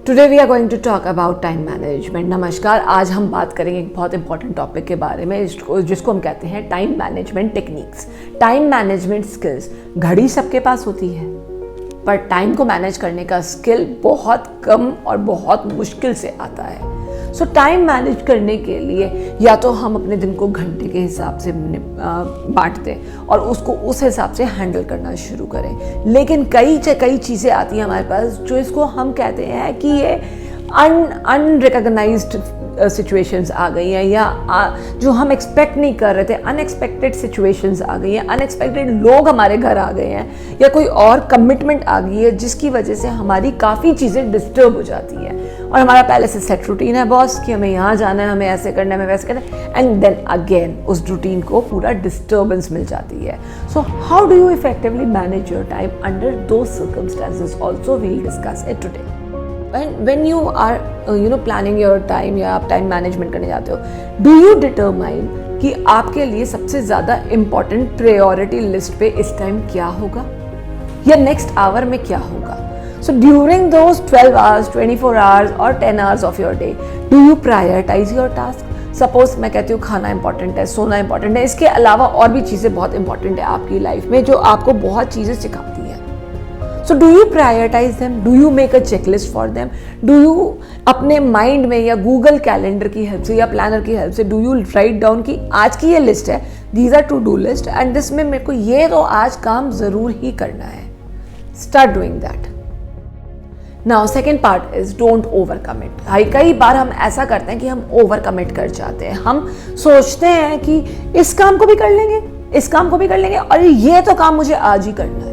Today we are going to talk about time management. नमस्कार, आज हम बात करेंगे एक बहुत इंपॉर्टेंट टॉपिक के बारे में जिसको हम कहते हैं time management techniques, time management skills. घड़ी सबके पास होती है पर टाइम को मैनेज करने का स्किल बहुत कम और बहुत मुश्किल से आता है। सो टाइम मैनेज करने के लिए या तो हम अपने दिन को घंटे के हिसाब से बांट दें और उसको उस हिसाब से हैंडल करना शुरू करें, लेकिन कई चीज़ें आती हैं हमारे पास जो इसको हम कहते हैं कि ये अनरिकॉग्नाइज्ड सिचुएशंस आ गई हैं या जो हम एक्सपेक्ट नहीं कर रहे थे, अनएक्सपेक्टेड सिचुएशंस आ गई हैं, अनएक्सपेक्टेड लोग हमारे घर आ गए हैं या कोई और कमिटमेंट आ गई है जिसकी वजह से हमारी काफ़ी चीज़ें डिस्टर्ब हो जाती हैं और हमारा पहले से सेट रूटीन है बॉस कि हमें यहाँ जाना है, हमें ऐसे करना है, हमें वैसे करना है, एंड देन अगेन उस रूटीन को पूरा डिस्टर्बेंस मिल जाती है। So how do you effectively manage your time under those circumstances also we'll discuss it today. When you are planning your time या आप टाइम मैनेजमेंट करने जाते हो, डू यू डिटरमाइन कि आपके लिए सबसे ज़्यादा इम्पॉर्टेंट प्रायोरिटी लिस्ट पे इस टाइम क्या होगा या नेक्स्ट आवर में क्या होगा। So during those 12 hours, 24 hours और 10 hours of your day, do you prioritise your task. Suppose मैं कहती हूँ खाना इंपॉर्टेंट है, सोना इंपॉर्टेंट है, इसके अलावा और भी चीज़ें बहुत इंपॉर्टेंट है आपकी लाइफ में जो आपको बहुत चीज़ें सिखाती हैं। So do you prioritize them? Do you make a checklist for them? Do you अपने माइंड में या गूगल कैलेंडर की हेल्प से या प्लानर की हेल्प से do you write down कि आज की ये लिस्ट है, these are to do list and this में मेरे को ये तो आज काम ज़रूर ही करना है। Start doing that. Now second part is don't over commit. कई बार हम ऐसा करते हैं कि हम over commit कर जाते हैं। हम सोचते हैं कि इस काम को भी कर लेंगे, इस काम को भी कर लेंगे और ये तो काम मुझे आज ही करना है।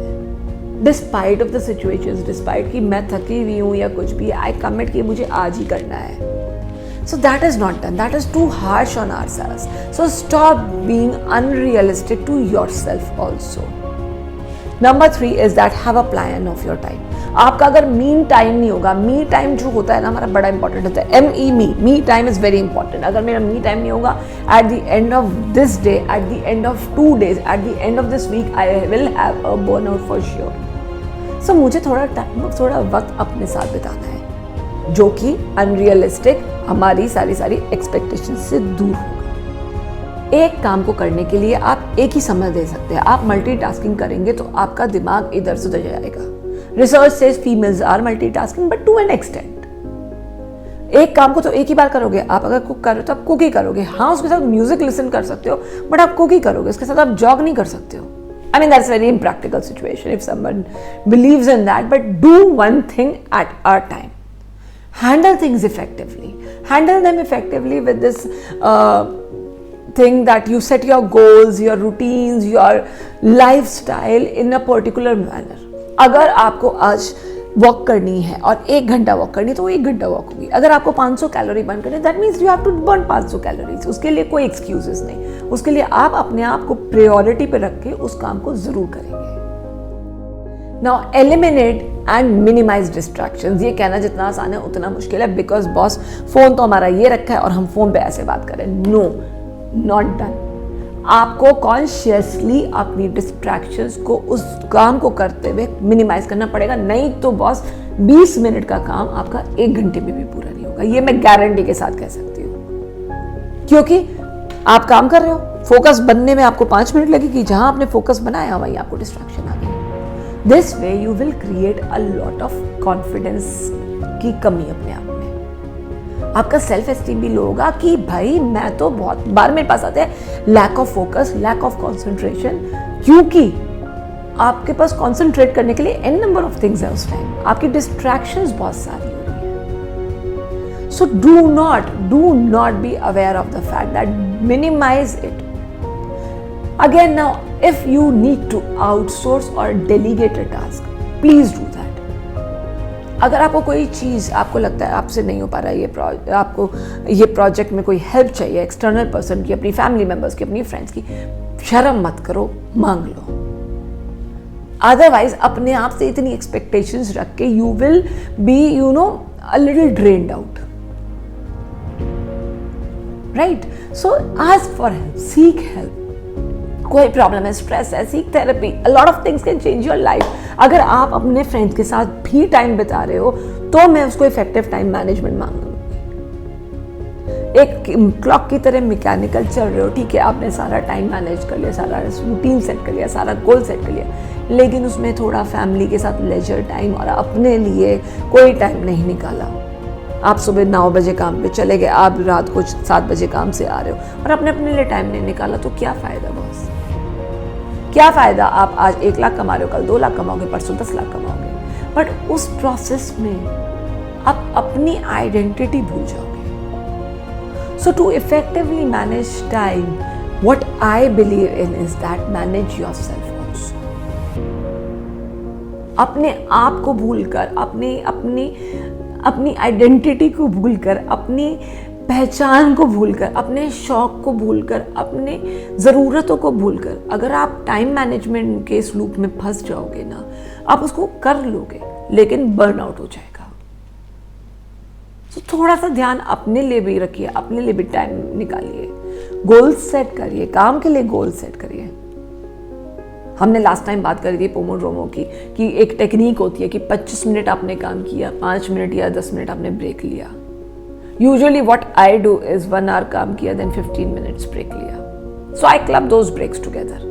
Despite of the situations, despite कि मैं थकी हुई हूँ या कुछ भी, आई कमिट कि मुझे आज ही करना है। So that is not done, that is too harsh on ourselves. So stop being unrealistic to yourself also. Number 3 is that have a plan of your time. आपका अगर मी टाइम नहीं होगा, मी टाइम जो होता है ना हमारा बड़ा इंपॉर्टेंट होता है, me time is very important. अगर मेरा मी टाइम नहीं होगा, at the end of this day, at the end of 2 days, at the end of this week I will have a burn out for sure. So मुझे थोड़ा वक्त अपने साथ बिताना है जो कि अनरियलिस्टिक हमारी सारी एक्सपेक्टेशन से दूर होगा। एक काम को करने के लिए आप एक ही समय दे सकते हैं। आप मल्टीटास्किंग करेंगे तो आपका दिमाग इधर से उधर जाएगा। Research says females are multitasking but to an extent. एक काम को तो एक ही बार करोगे। आप अगर कुक कर रहे हो तो आप कुक ही करोगे। हाँ, उसके साथ म्यूजिक लिसन कर सकते हो बट आप कुक ही करोगे, उसके साथ आप जॉग नहीं कर सकते हो। I mean, that's a very impractical situation if someone believes in that, but do one thing at a time. Handle things effectively. Handle them effectively with this thing that you set your goals, your routines, your lifestyle in a particular manner. अगर आपको आज walk करनी है और 1 घंटा walk करनी है तो वो 1 घंटा वॉक होगी। अगर आपको 500 कैलोरी बर्न करनी है, that means you have to burn 500 calories. उसके लिए कोई एक्सक्यूजेस नहीं, उसके लिए आप अपने आप को प्रायोरिटी पे रख के उस काम को जरूर करेंगे। Now eliminate and minimise distractions. ये कहना जितना आसान है उतना मुश्किल है, बिकॉज बॉस फोन तो हमारा ये रखा है और हम फोन पे ऐसे बात करें। No, not done. आपको कॉन्शियसली अपनी डिस्ट्रैक्शंस को उस काम को करते हुए मिनिमाइज करना पड़ेगा, नहीं तो बॉस 20 मिनट का काम आपका 1 घंटे में भी पूरा नहीं होगा। ये मैं गारंटी के साथ कह सकती हूँ, क्योंकि आप काम कर रहे हो, फोकस बनने में आपको 5 मिनट लगेगी, जहां आपने फोकस बनाया वहीं आपको डिस्ट्रैक्शन आ गई। This way you will create a lot of confidence की कमी अपने आप में। आपका सेल्फ एस्टीम भी लो होगा कि भाई मैं तो बहुत बार मेरे पास आते हैं lack of focus, lack of concentration, क्योंकि आपके पास कंसंट्रेट करने के लिए एन नंबर ऑफ थिंग्स है उस टाइम, आपकी डिस्ट्रैक्शंस बहुत सारी हो रही है। So do not be aware of the fact that minimize it. Again now if you need to outsource और delegate a task, please do that. अगर आपको कोई चीज़ आपको लगता है आपसे नहीं हो पा रहा है, आपको ये प्रोजेक्ट में कोई हेल्प चाहिए एक्सटर्नल पर्सन की, अपनी फैमिली मेंबर्स की, अपनी फ्रेंड्स की, शर्म मत करो, मांग लो। अदरवाइज अपने आप से इतनी एक्सपेक्टेशंस रख के you will be a little drained out, right. So ask for help, seek help. कोई प्रॉब्लम है, स्ट्रेस है, seek therapy. A lot of things can change your life. अगर आप अपने फ्रेंड्स के साथ भी टाइम बिता रहे हो तो मैं उसको इफेक्टिव टाइम मैनेजमेंट मांगूंगी। एक क्लॉक की तरह मैकेनिकल चल रहे हो, ठीक है, आपने सारा टाइम मैनेज कर लिया, सारा रूटीन सेट कर लिया, सारा गोल सेट कर लिया, लेकिन उसमें थोड़ा फैमिली के साथ लेजर टाइम और अपने लिए कोई टाइम नहीं निकाला। आप सुबह 9 बजे काम पे चले गए, आप रात को 7 बजे काम से आ रहे हो और अपने लिए टाइम नहीं निकाला, तो क्या फ़ायदा बॉस? क्या फ़ायदा? आप आज 1 लाख कमा रहे हो, कल 2 लाख कमाओगे, परसों 10 लाख कमाओगे, बट उस प्रोसेस में आप अपनी आइडेंटिटी भूल जाओगे। So to effectively manage time, what I believe in is that manage yourself also. अपने आप को भूलकर, अपनी आइडेंटिटी को भूलकर, अपनी पहचान को भूलकर, अपने शौक को भूलकर, अपने ज़रूरतों को भूलकर अगर आप टाइम मैनेजमेंट के इस लूप में फंस जाओगे ना, आप उसको कर लोगे लेकिन बर्न आउट हो जाएगा। तो थोड़ा सा ध्यान अपने लिए भी रखिए, अपने लिए भी टाइम निकालिए, गोल्स सेट करिए, काम के लिए गोल सेट करिए। हमने लास्ट टाइम बात करी थी पोमोड्रोमो की, कि एक टेक्निक होती है कि 25 मिनट आपने काम किया, 5 मिनट या 10 मिनट आपने ब्रेक लिया। Usually what I do is 1 hour काम किया, देन 15 मिनट्स ब्रेक लिया। So I club those breaks together.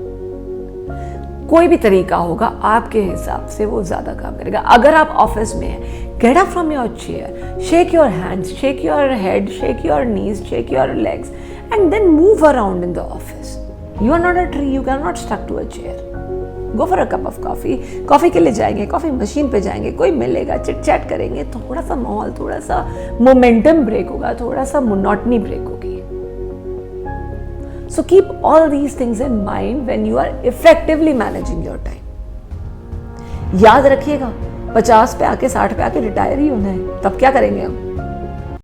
कोई भी तरीका होगा आपके हिसाब से वो ज़्यादा काम करेगा। अगर आप ऑफिस में हैं, get up from your chair, shake your hands, shake your head, shake your knees, shake your legs and then move around in the office. You are not a tree, you can not stuck to a chair. Go for a cup of coffee, coffee के लिए जाएंगे, coffee machine पे जाएंगे, कोई मिलेगा, chit chat करेंगे, थोड़ा सा माहौल, थोड़ा सा मोमेंटम ब्रेक होगा, थोड़ा सा मोनोटनी ब्रेक होगी। So keep all these things in mind when you are effectively managing your time. याद रखिएगा 50 पे आके 60 पे आके रिटायर ही होना है, तब क्या करेंगे हम?